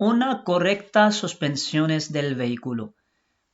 Una correcta suspensiones del vehículo،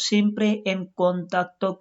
siempre en contacto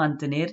mantener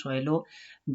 suelo،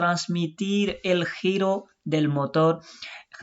transmitir el giro del motor،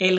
el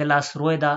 de las ruedas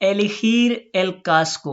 elegir el casco،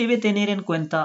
debe tener en cuenta،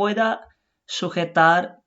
pueda sujetar،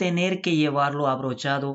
tener que llevarlo abrochado،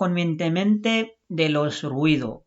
convenientemente de los ruidos،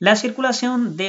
La circulación de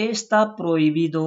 está prohibido،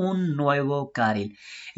un nuevo carril.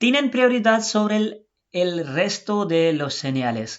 tienen prioridad sobre el resto de los señales،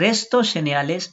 resto señales،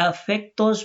efectos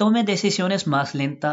tome decisiones más lenta،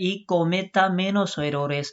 y cometa menos errores،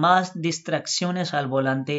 más distracciones al volante،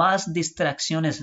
más distracciones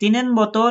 tienen motor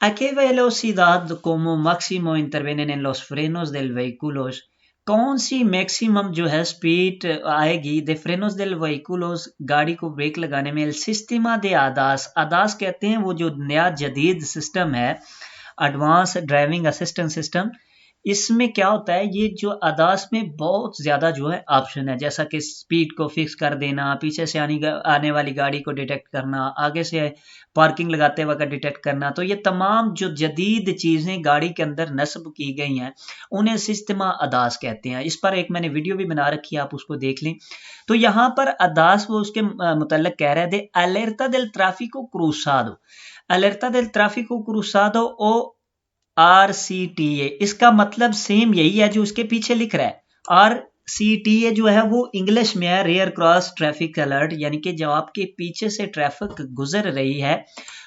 ¿A qué velocidad como máximo intervienen en los frenos del vehículo? कौन सी maximum जो है speed आएगी दे फ्रेनोस del vehículos गाड़ी को break लगाने में? el sistema de ADAS, ADAS कहते हैं वो जो नया जदीद सिस्टम है, एडवांस ड्राइविंग असिस्टेंट सिस्टम। इसमें क्या होता है, ये जो अदास में बहुत ज़्यादा जो है ऑप्शन है, जैसा कि स्पीड को फिक्स कर देना, पीछे से आने वाली गाड़ी को डिटेक्ट करना, आगे से पार्किंग लगाते वक्त डिटेक्ट करना। तो ये तमाम जो जदीद चीज़ें गाड़ी के अंदर नस्ब की गई हैं उन्हें सिस्टमा अदास कहते हैं। इस पर एक मैंने वीडियो भी बना रखी है, आप उसको देख लें। तो यहाँ पर अदास वो उसके मुतल्लिक कह रहे थे, alerta del tráfico cruzado, alerta del tráfico cruzado ओ RCTA, इसका मतलब सेम यही है जो उसके पीछे लिख रहा है। RCTA जो है वो इंग्लिश में है रेयर क्रॉस ट्रैफिक अलर्ट, यानी कि जब आपके पीछे से ट्रैफिक गुजर रही है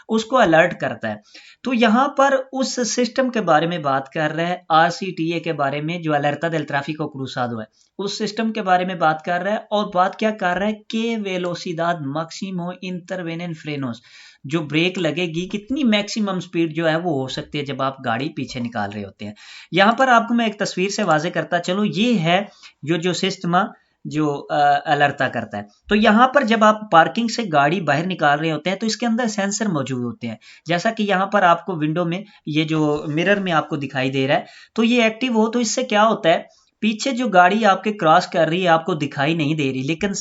उसको अलर्ट करता है। तो यहाँ पर उस सिस्टम के बारे में बात कर रहा है, RCTA के बारे में, जो alerta del tráfico cruzado है, उस सिस्टम के बारे में बात कर रहा है। और बात क्या कर रहा है, के वेलोसिडad máximo intervienen frenos, जो ब्रेक लगेगी, कितनी मैक्सिमम स्पीड जो है वो हो सकती है जब आप गाड़ी पीछे निकाल रहे होते हैं। यहाँ पर आपको मैं एक तस्वीर से वाजे करता चलो, ये है जो सिस्टम जो अलर्टा करता है। तो यहाँ पर जब आप पार्किंग से गाड़ी बाहर निकाल रहे होते हैं तो इसके अंदर सेंसर मौजूद होते हैं, जैसा कि यहाँ पर आपको विंडो में ये जो मिरर में आपको दिखाई दे रहा है। तो ये एक्टिव हो तो इससे क्या होता है, पीछे जो गाड़ी आपके क्रॉस कर रही है आपको दिखाई नहीं दे रही, लेकिन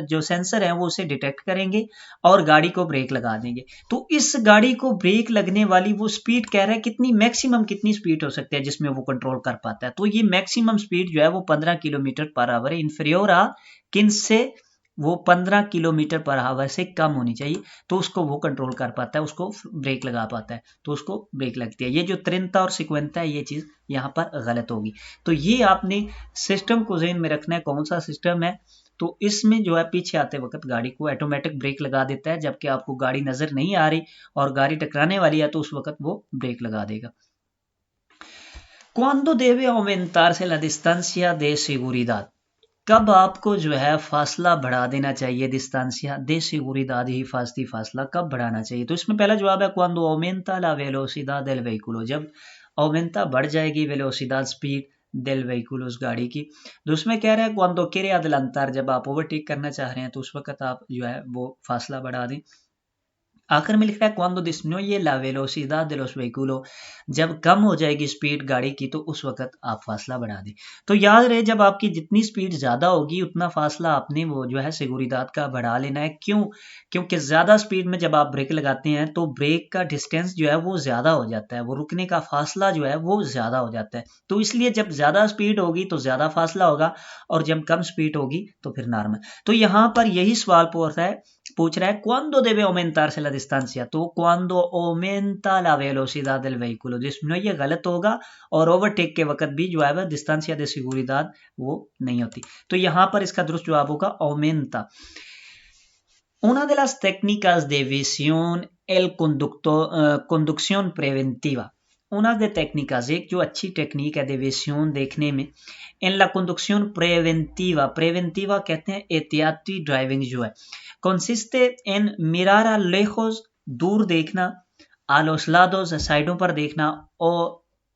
जो सेंसर है वो उसे डिटेक्ट करेंगे और गाड़ी को ब्रेक लगा देंगे। तो इस गाड़ी को ब्रेक लगने वाली वो स्पीड कह रहा है कितनी मैक्सिमम कितनी स्पीड हो सकती है जिसमें वो कंट्रोल कर पाता है। तो ये मैक्सिमम स्पीड जो है वो 15 किलोमीटर पर आवर है। इन्फीरियर आ किन से, वो 15 किलोमीटर पर आवर से कम होनी चाहिए, तो उसको वो कंट्रोल कर पाता है, उसको ब्रेक लगा पाता है, तो उसको ब्रेक लगती है। ये जो त्रिनता और सिक्वेंता है, ये चीज़ यहाँ पर गलत होगी। तो ये आपने सिस्टम को ज़हन में रखना है, कौन सा सिस्टम है। तो इसमें जो है पीछे आते वक्त गाड़ी को ऑटोमेटिक ब्रेक लगा देता है, जबकि आपको गाड़ी नज़र नहीं आ रही और गाड़ी टकराने वाली है तो उस वक्त वो ब्रेक लगा देगा। Cuando debe aumentarse la distancia de seguridad, कब आपको जो है फासला बढ़ा देना चाहिए, distancia de seguridad, हिफाजती फासला कब बढ़ाना चाहिए। तो इसमें पहला जवाब है cuando aumenta la velocidad del vehículo, जब aumenta बढ़ जाएगी velocidad स्पीड del vehículo उस गाड़ी की। तो उसमें कह रहा है cuando quiere adelantar, जब आप ओवरटेक करना चाह रहे हैं तो उस वक्त आप जो है वो फासला बढ़ा दें। आखिर में लिख रहा है cuando disminuye la velocidad de los vehículos, जब कम हो जाएगी स्पीड गाड़ी की तो उस वक्त आप फासला बढ़ा दें। तो याद रहे जब आपकी जितनी स्पीड ज़्यादा होगी उतना फासला आपने वो जो है सिक्योरिदाद का बढ़ा लेना है। क्यों? क्योंकि ज़्यादा स्पीड में जब आप ब्रेक लगाते हैं तो ब्रेक का डिस्टेंस जो है वो ज़्यादा हो जाता है, वो रुकने का फासला जो है वो ज़्यादा हो जाता है। तो इसलिए जब ज़्यादा स्पीड होगी तो ज़्यादा फासला होगा और जब कम स्पीड होगी तो फिर नॉर्मल। तो यहाँ पर यही सवाल पूछ रहा है cuando debe aumentarse la distancia, तो cuando aumenta la velocidad del vehículo, जिसमें ये गलत होगा और ओवरटेक के वक्त भी जो है वह distancia de seguridad वो नहीं होती। तो यहाँ पर इसका दुरुस्त जवाब होगा aumenta। Una de las técnicas de visión el conducción preventiva, una de técnicas, एक जो अच्छी टेक्निक है देविएशन देखने में, en la conducción preventiva, preventiva कहते हैं एहतियाती ड्राइविंग जो है, consiste en mirar a lejos, दूर देखना, a los lados, साइडों पर देखना,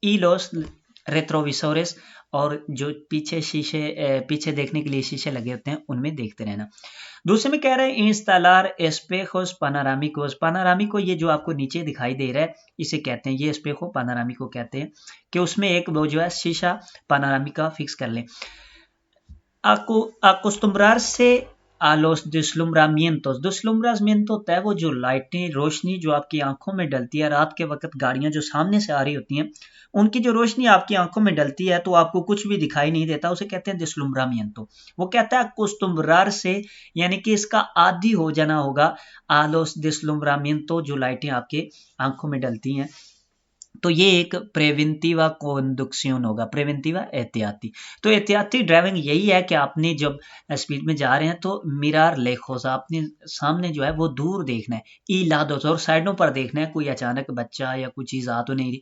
y los retrovisores, और जो पीछे देखने के लिए शीशे लगे होते हैं उनमें देखते रहना। दूसरे में कह रहे हैं इंस्टॉलर एस्पेजोस पानारामिकोस, पानारामिको ये जो आपको नीचे दिखाई दे रहा है इसे कहते हैं, ये एस्पेजो पानारामिको कहते हैं कि उसमें एक वो जो है शीशा पानारामिका फिक्स कर लें। acostumbrarse a los deslumbramientos, deslumbramiento होता है वो जो लाइटें रोशनी जो आपकी आंखों में डलती है रात के वक्त, गाड़ियां जो सामने से आ रही होती हैं उनकी जो रोशनी आपकी आंखों में डलती है तो आपको कुछ भी दिखाई नहीं देता, उसे कहते हैं deslumbramiento। वो कहता है acostumbrar से, यानी कि इसका आदी हो जाना होगा, a los deslumbramiento, जो लाइटें आपके आंखों में डलती हैं। तो ये एक प्रेवेंटिवा कंडक्शन होगा, प्रेवेंटिवा एहतियाती। तो एहतियाती ड्राइविंग यही है कि आपने जब स्पीड में जा रहे हैं तो मिरार लेखोस, आपने सामने जो है वो दूर देखना है, ई लादोस, और साइडों पर देखना है कोई अचानक बच्चा या कोई चीज़ आ तो नहीं रही।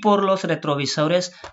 por los retrovisores,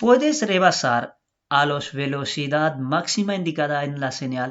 puedes rebasar a los velocidad máxima indicada en la señal.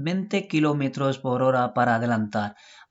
20 kilómetros por hora para adelantar.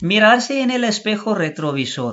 mirarse en el espejo retrovisor،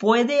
puede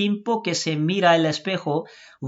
tiempo que se mira el espejo،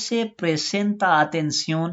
se presenta atención،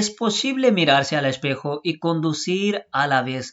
es posible mirarse al espejo y conducir a la vez،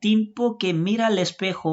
tiempo que mira el espejo،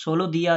solo día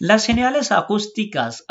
las señales acústicas،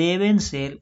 deben ser،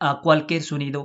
cualquier sonido,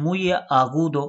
muy agudo,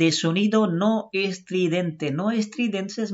de sonido no estridente. no estridente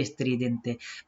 estridente.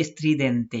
estridente.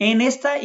en esta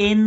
en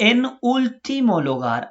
en último lugar،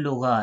lugar،